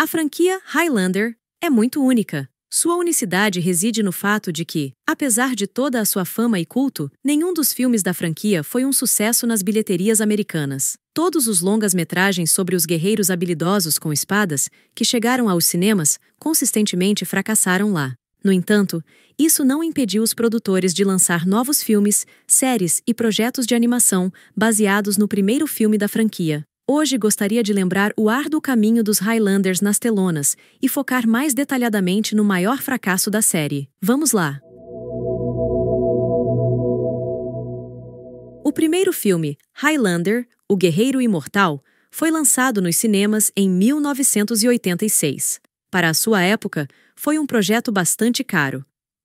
A franquia Highlander é muito única. Sua unicidade reside no fato de que, apesar de toda a sua fama e culto, nenhum dos filmes da franquia foi um sucesso nas bilheterias americanas. Todos os longas-metragens sobre os guerreiros habilidosos com espadas, que chegaram aos cinemas, consistentemente fracassaram lá. No entanto, isso não impediu os produtores de lançar novos filmes, séries e projetos de animação baseados no primeiro filme da franquia. Hoje gostaria de lembrar o árduo caminho dos Highlanders nas telonas e focar mais detalhadamente no maior fracasso da série. Vamos lá! O primeiro filme, Highlander, O Guerreiro Imortal, foi lançado nos cinemas em 1986. Para a sua época, foi um projeto bastante caro.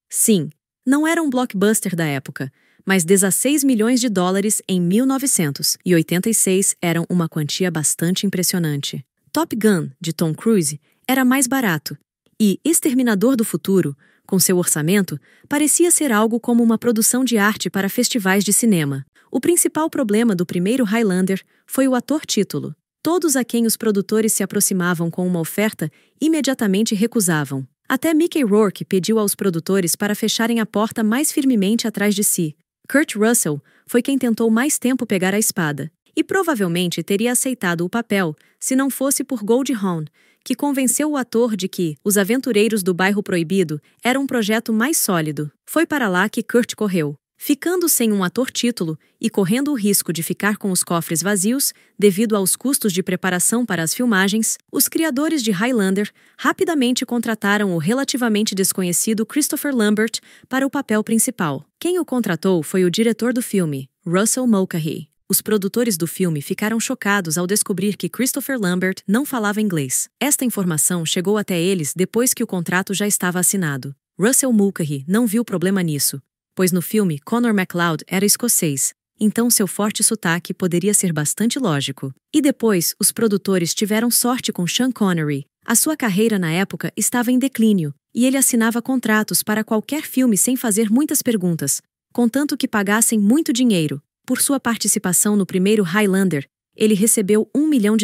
Sim, não era um blockbuster da época, mas 16 milhões de dólares em 1986 eram uma quantia bastante impressionante. Top Gun, de Tom Cruise, era mais barato, e Exterminador do Futuro, com seu orçamento, parecia ser algo como uma produção de arte para festivais de cinema. O principal problema do primeiro Highlander foi o ator título. Todos a quem os produtores se aproximavam com uma oferta imediatamente recusavam. Até Mickey Rourke pediu aos produtores para fecharem a porta mais firmemente atrás de si. Kurt Russell foi quem tentou mais tempo pegar a espada, e provavelmente teria aceitado o papel se não fosse por Goldie Hawn, que convenceu o ator de que Os Aventureiros do Bairro Proibido era um projeto mais sólido. Foi para lá que Kurt correu. Ficando sem um ator título e correndo o risco de ficar com os cofres vazios devido aos custos de preparação para as filmagens, os criadores de Highlander rapidamente contrataram o relativamente desconhecido Christopher Lambert para o papel principal. Quem o contratou foi o diretor do filme, Russell Mulcahy. Os produtores do filme ficaram chocados ao descobrir que Christopher Lambert não falava inglês. Esta informação chegou até eles depois que o contrato já estava assinado. Russell Mulcahy não viu problema nisso, pois no filme Connor MacLeod era escocês, então seu forte sotaque poderia ser bastante lógico. E depois, os produtores tiveram sorte com Sean Connery. A sua carreira na época estava em declínio, e ele assinava contratos para qualquer filme sem fazer muitas perguntas, contanto que pagassem muito dinheiro. Por sua participação no primeiro Highlander, ele recebeu $1 milhão.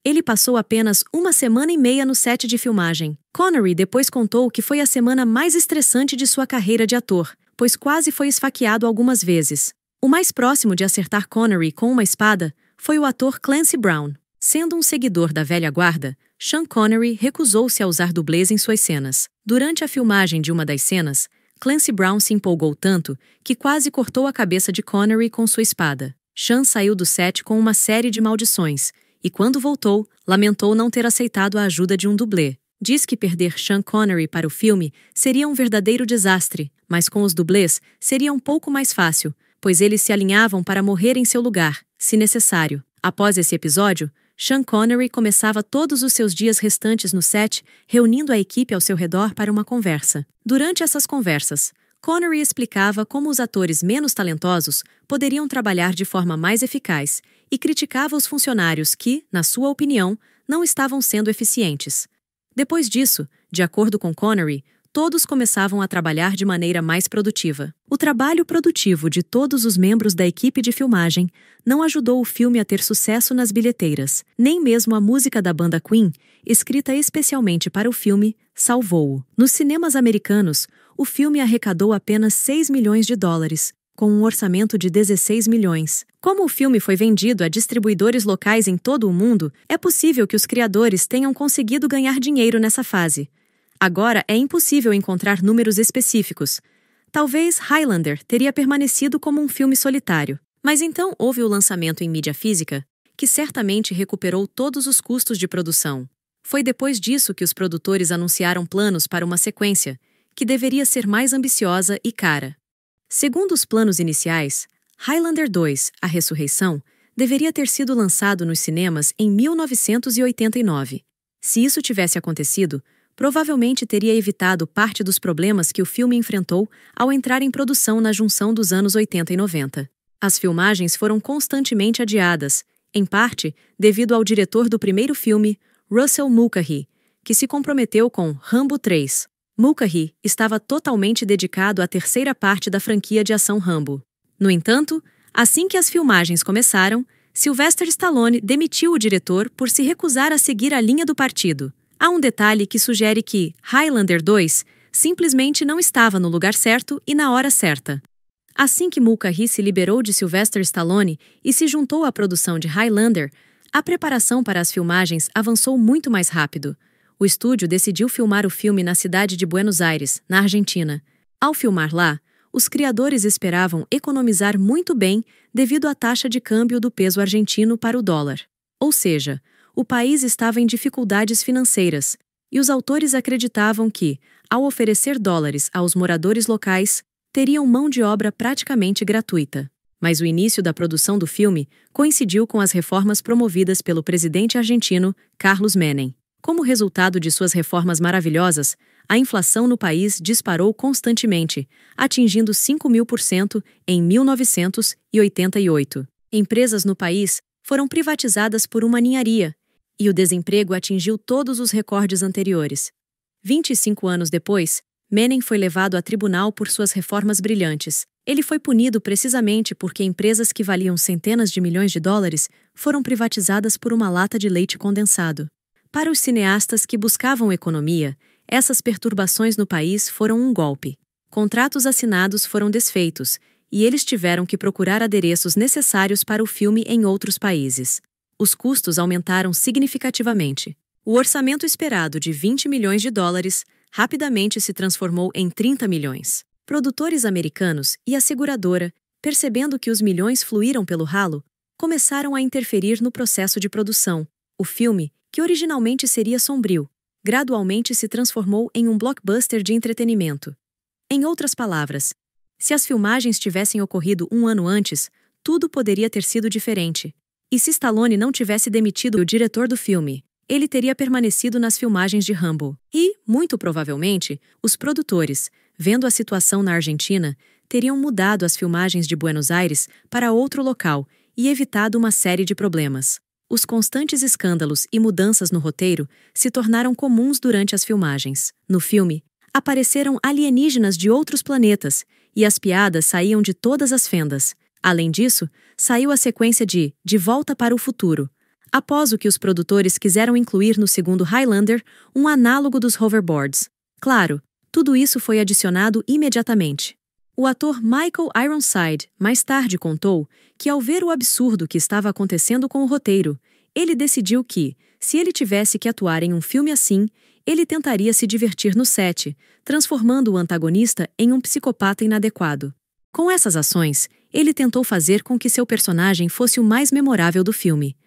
Ele passou apenas 1,5 no set de filmagem. Connery depois contou que foi a semana mais estressante de sua carreira de ator, pois quase foi esfaqueado algumas vezes. O mais próximo de acertar Connery com uma espada foi o ator Clancy Brown. Sendo um seguidor da velha guarda, Sean Connery recusou-se a usar dublês em suas cenas. Durante a filmagem de uma das cenas, Clancy Brown se empolgou tanto que quase cortou a cabeça de Connery com sua espada. Sean saiu do set com uma série de maldições, e quando voltou, lamentou não ter aceitado a ajuda de um dublê. Diz que perder Sean Connery para o filme seria um verdadeiro desastre, mas com os dublês seria um pouco mais fácil, pois eles se alinhavam para morrer em seu lugar, se necessário. Após esse episódio, Sean Connery começava todos os seus dias restantes no set, reunindo a equipe ao seu redor para uma conversa. Durante essas conversas, Connery explicava como os atores menos talentosos poderiam trabalhar de forma mais eficaz e criticava os funcionários que, na sua opinião, não estavam sendo eficientes. Depois disso, de acordo com Connery, todos começavam a trabalhar de maneira mais produtiva. O trabalho produtivo de todos os membros da equipe de filmagem não ajudou o filme a ter sucesso nas bilheteiras. Nem mesmo a música da banda Queen, escrita especialmente para o filme, salvou-o. Nos cinemas americanos, o filme arrecadou apenas $6 milhões, com um orçamento de 16 milhões. Como o filme foi vendido a distribuidores locais em todo o mundo, é possível que os criadores tenham conseguido ganhar dinheiro nessa fase. Agora é impossível encontrar números específicos. Talvez Highlander teria permanecido como um filme solitário. Mas então houve o lançamento em mídia física, que certamente recuperou todos os custos de produção. Foi depois disso que os produtores anunciaram planos para uma sequência, que deveria ser mais ambiciosa e cara. Segundo os planos iniciais, Highlander 2, A Ressurreição, deveria ter sido lançado nos cinemas em 1989. Se isso tivesse acontecido, provavelmente teria evitado parte dos problemas que o filme enfrentou ao entrar em produção na junção dos anos 80 e 90. As filmagens foram constantemente adiadas, em parte devido ao diretor do primeiro filme, Russell Mulcahy, que se comprometeu com Rambo 3. Mulcahy estava totalmente dedicado à terceira parte da franquia de ação Rambo. No entanto, assim que as filmagens começaram, Sylvester Stallone demitiu o diretor por se recusar a seguir a linha do partido. Há um detalhe que sugere que Highlander 2 simplesmente não estava no lugar certo e na hora certa. Assim que Mulcahy se liberou de Sylvester Stallone e se juntou à produção de Highlander, a preparação para as filmagens avançou muito mais rápido. O estúdio decidiu filmar o filme na cidade de Buenos Aires, na Argentina. Ao filmar lá, os criadores esperavam economizar muito bem devido à taxa de câmbio do peso argentino para o dólar. Ou seja, o país estava em dificuldades financeiras, e os autores acreditavam que, ao oferecer dólares aos moradores locais, teriam mão de obra praticamente gratuita. Mas o início da produção do filme coincidiu com as reformas promovidas pelo presidente argentino Carlos Menem. Como resultado de suas reformas maravilhosas, a inflação no país disparou constantemente, atingindo 5.000% em 1988. Empresas no país foram privatizadas por uma ninharia, e o desemprego atingiu todos os recordes anteriores. 25 anos depois, Menem foi levado a tribunal por suas reformas brilhantes. Ele foi punido precisamente porque empresas que valiam centenas de milhões de dólares foram privatizadas por uma lata de leite condensado. Para os cineastas que buscavam economia, essas perturbações no país foram um golpe. Contratos assinados foram desfeitos, e eles tiveram que procurar adereços necessários para o filme em outros países. Os custos aumentaram significativamente. O orçamento esperado de 20 milhões de dólares rapidamente se transformou em 30 milhões. Produtores americanos e a seguradora, percebendo que os milhões fluíram pelo ralo, começaram a interferir no processo de produção. O filme, que originalmente seria sombrio, gradualmente se transformou em um blockbuster de entretenimento. Em outras palavras, se as filmagens tivessem ocorrido um ano antes, tudo poderia ter sido diferente. E se Stallone não tivesse demitido o diretor do filme, ele teria permanecido nas filmagens de Rambo. E, muito provavelmente, os produtores, vendo a situação na Argentina, teriam mudado as filmagens de Buenos Aires para outro local e evitado uma série de problemas. Os constantes escândalos e mudanças no roteiro se tornaram comuns durante as filmagens. No filme, apareceram alienígenas de outros planetas e as piadas saíam de todas as fendas. Além disso, saiu a sequência de Volta para o Futuro, após o que os produtores quiseram incluir no segundo Highlander um análogo dos hoverboards. Claro, tudo isso foi adicionado imediatamente. O ator Michael Ironside mais tarde contou que, ao ver o absurdo que estava acontecendo com o roteiro, ele decidiu que, se ele tivesse que atuar em um filme assim, ele tentaria se divertir no set, transformando o antagonista em um psicopata inadequado. Com essas ações, ele tentou fazer com que seu personagem fosse o mais memorável do filme.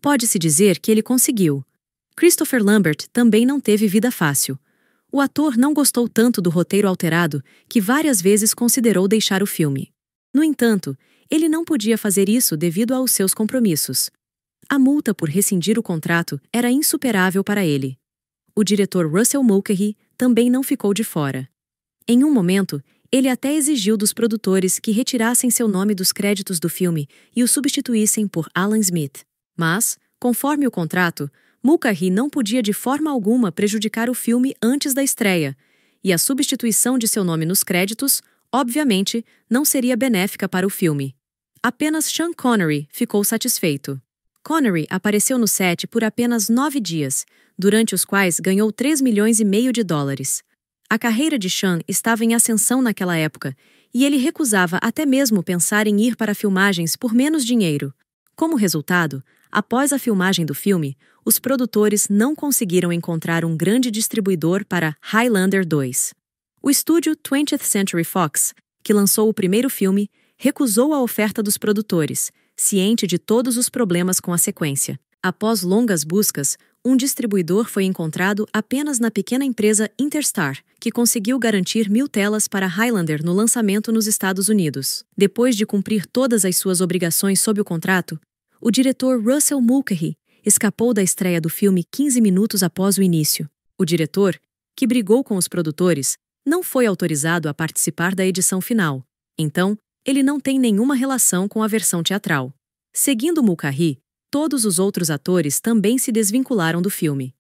Pode-se dizer que ele conseguiu. Christopher Lambert também não teve vida fácil. O ator não gostou tanto do roteiro alterado que várias vezes considerou deixar o filme. No entanto, ele não podia fazer isso devido aos seus compromissos. A multa por rescindir o contrato era insuperável para ele. O diretor Russell Mulcahy também não ficou de fora. Em um momento, ele até exigiu dos produtores que retirassem seu nome dos créditos do filme e o substituíssem por Alan Smith. Mas, conforme o contrato, Mulcahy não podia de forma alguma prejudicar o filme antes da estreia, e a substituição de seu nome nos créditos, obviamente, não seria benéfica para o filme. Apenas Sean Connery ficou satisfeito. Connery apareceu no set por apenas 9 dias, durante os quais ganhou 3,5 milhões de dólares. A carreira de Sean estava em ascensão naquela época, e ele recusava até mesmo pensar em ir para filmagens por menos dinheiro. Como resultado, após a filmagem do filme, os produtores não conseguiram encontrar um grande distribuidor para Highlander 2. O estúdio 20th Century Fox, que lançou o primeiro filme, recusou a oferta dos produtores, ciente de todos os problemas com a sequência. Após longas buscas, um distribuidor foi encontrado apenas na pequena empresa Interstar, que conseguiu garantir 1.000 telas para Highlander no lançamento nos Estados Unidos. Depois de cumprir todas as suas obrigações sob o contrato, o diretor Russell Mulcahy escapou da estreia do filme 15 minutos após o início. O diretor, que brigou com os produtores, não foi autorizado a participar da edição final. Então, ele não tem nenhuma relação com a versão teatral. Seguindo Mulcahy, todos os outros atores também se desvincularam do filme.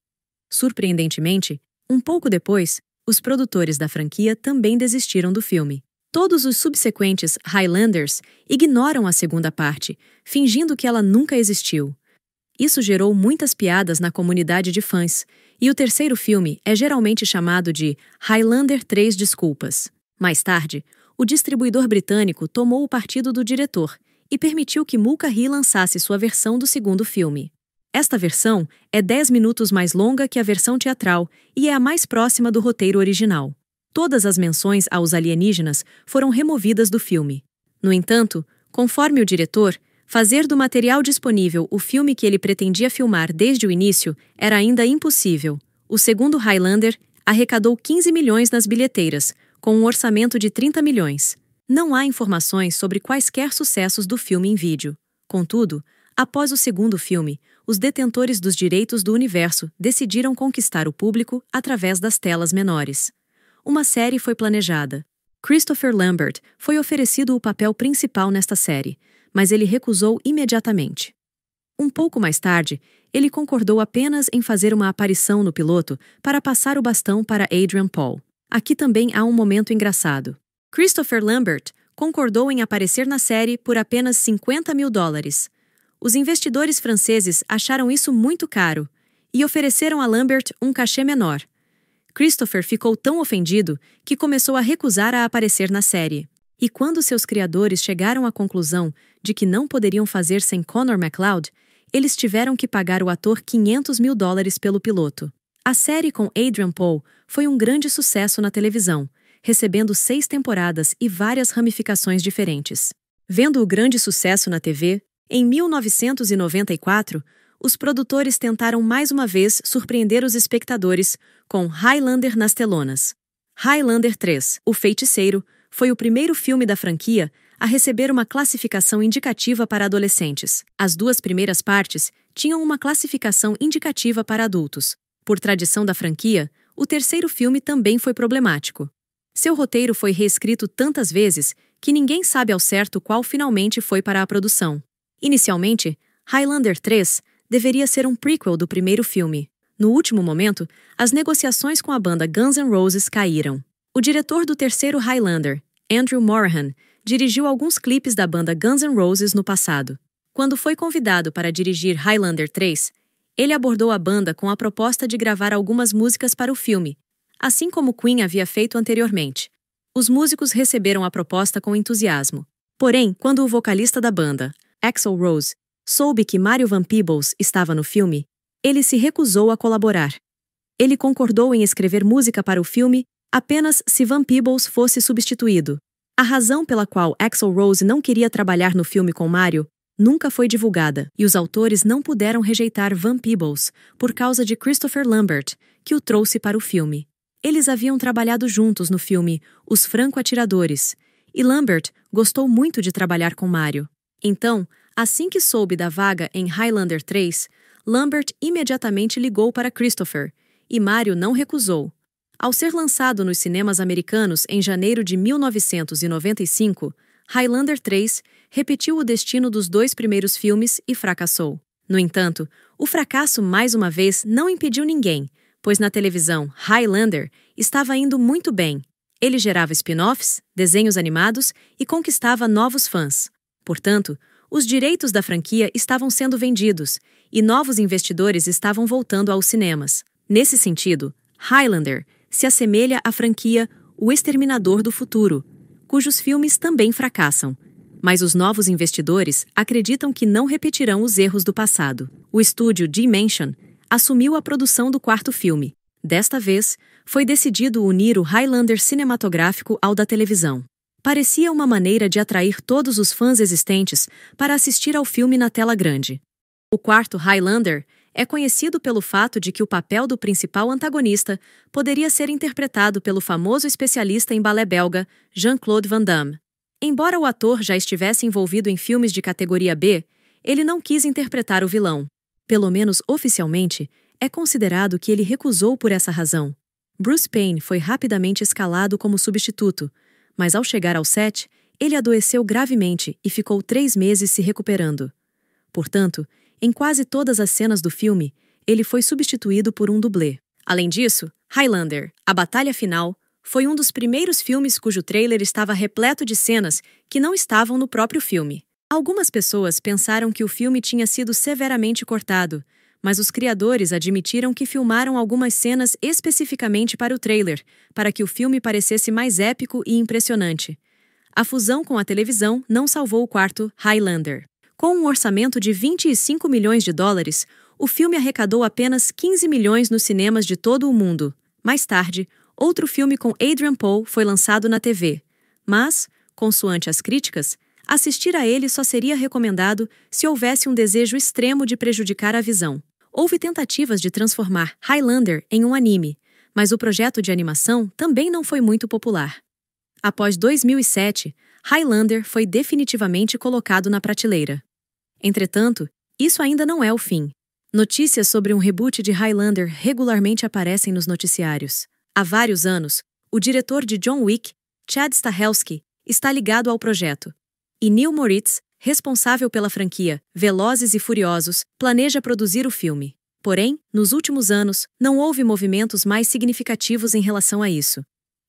Surpreendentemente, um pouco depois, os produtores da franquia também desistiram do filme. Todos os subsequentes Highlanders ignoram a segunda parte, fingindo que ela nunca existiu. Isso gerou muitas piadas na comunidade de fãs, e o terceiro filme é geralmente chamado de Highlander 3 Desculpas. Mais tarde, o distribuidor britânico tomou o partido do diretor e permitiu que Mulcahy lançasse sua versão do segundo filme. Esta versão é 10 minutos mais longa que a versão teatral e é a mais próxima do roteiro original. Todas as menções aos alienígenas foram removidas do filme. No entanto, conforme o diretor, fazer do material disponível o filme que ele pretendia filmar desde o início era ainda impossível. O segundo Highlander arrecadou 15 milhões nas bilheteiras, com um orçamento de 30 milhões. Não há informações sobre quaisquer sucessos do filme em vídeo. Contudo, após o segundo filme, os detentores dos direitos do universo decidiram conquistar o público através das telas menores. Uma série foi planejada. Christopher Lambert foi oferecido o papel principal nesta série, mas ele recusou imediatamente. Um pouco mais tarde, ele concordou apenas em fazer uma aparição no piloto para passar o bastão para Adrian Paul. Aqui também há um momento engraçado. Christopher Lambert concordou em aparecer na série por apenas $50 mil. Os investidores franceses acharam isso muito caro e ofereceram a Lambert um cachê menor. Christopher ficou tão ofendido que começou a recusar a aparecer na série. E quando seus criadores chegaram à conclusão de que não poderiam fazer sem Connor MacLeod, eles tiveram que pagar o ator $500 mil pelo piloto. A série com Adrian Paul foi um grande sucesso na televisão, recebendo 6 temporadas e várias ramificações diferentes. Vendo o grande sucesso na TV, em 1994, os produtores tentaram mais uma vez surpreender os espectadores com Highlander nas telonas. Highlander 3, O Feiticeiro, foi o primeiro filme da franquia a receber uma classificação indicativa para adolescentes. As 2 primeiras partes tinham uma classificação indicativa para adultos. Por tradição da franquia, o terceiro filme também foi problemático. Seu roteiro foi reescrito tantas vezes que ninguém sabe ao certo qual finalmente foi para a produção. Inicialmente, Highlander 3 deveria ser um prequel do primeiro filme. No último momento, as negociações com a banda Guns N' Roses caíram. O diretor do terceiro Highlander, Andrew Morahan, dirigiu alguns clipes da banda Guns N' Roses no passado. Quando foi convidado para dirigir Highlander 3, ele abordou a banda com a proposta de gravar algumas músicas para o filme, assim como Queen havia feito anteriormente. Os músicos receberam a proposta com entusiasmo. Porém, quando o vocalista da banda, Axl Rose, soube que Mario Van Peebles estava no filme, ele se recusou a colaborar. Ele concordou em escrever música para o filme apenas se Van Peebles fosse substituído. A razão pela qual Axl Rose não queria trabalhar no filme com Mario nunca foi divulgada, e os autores não puderam rejeitar Van Peebles por causa de Christopher Lambert, que o trouxe para o filme. Eles haviam trabalhado juntos no filme Os Franco-Atiradores, e Lambert gostou muito de trabalhar com Mario. Então, assim que soube da vaga em Highlander 3, Lambert imediatamente ligou para Christopher, e Mario não recusou. Ao ser lançado nos cinemas americanos em janeiro de 1995, Highlander 3 repetiu o destino dos 2 primeiros filmes e fracassou. No entanto, o fracasso mais uma vez não impediu ninguém, pois na televisão Highlander estava indo muito bem. Ele gerava spin-offs, desenhos animados e conquistava novos fãs. Portanto, os direitos da franquia estavam sendo vendidos e novos investidores estavam voltando aos cinemas. Nesse sentido, Highlander se assemelha à franquia O Exterminador do Futuro, cujos filmes também fracassam, mas os novos investidores acreditam que não repetirão os erros do passado. O estúdio Dimension assumiu a produção do 4º filme. Desta vez, foi decidido unir o Highlander cinematográfico ao da televisão. Parecia uma maneira de atrair todos os fãs existentes para assistir ao filme na tela grande. O 4º Highlander é conhecido pelo fato de que o papel do principal antagonista poderia ser interpretado pelo famoso especialista em balé belga Jean-Claude Van Damme. Embora o ator já estivesse envolvido em filmes de categoria B, ele não quis interpretar o vilão. Pelo menos oficialmente, é considerado que ele recusou por essa razão. Bruce Payne foi rapidamente escalado como substituto, mas ao chegar ao set, ele adoeceu gravemente e ficou 3 meses se recuperando. Portanto, em quase todas as cenas do filme, ele foi substituído por um dublê. Além disso, Highlander, a batalha final, foi um dos primeiros filmes cujo trailer estava repleto de cenas que não estavam no próprio filme. Algumas pessoas pensaram que o filme tinha sido severamente cortado, mas os criadores admitiram que filmaram algumas cenas especificamente para o trailer, para que o filme parecesse mais épico e impressionante. A fusão com a televisão não salvou o quarto Highlander. Com um orçamento de 25 milhões de dólares, o filme arrecadou apenas 15 milhões nos cinemas de todo o mundo. Mais tarde, outro filme com Adrian Paul foi lançado na TV. Mas, consoante as críticas, assistir a ele só seria recomendado se houvesse um desejo extremo de prejudicar a visão. Houve tentativas de transformar Highlander em um anime, mas o projeto de animação também não foi muito popular. Após 2007, Highlander foi definitivamente colocado na prateleira. Entretanto, isso ainda não é o fim. Notícias sobre um reboot de Highlander regularmente aparecem nos noticiários. Há vários anos, o diretor de John Wick, Chad Stahelski, está ligado ao projeto. E Neil Moritz, responsável pela franquia Velozes e Furiosos, planeja produzir o filme. Porém, nos últimos anos, não houve movimentos mais significativos em relação a isso.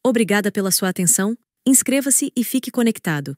Obrigada pela sua atenção, inscreva-se e fique conectado.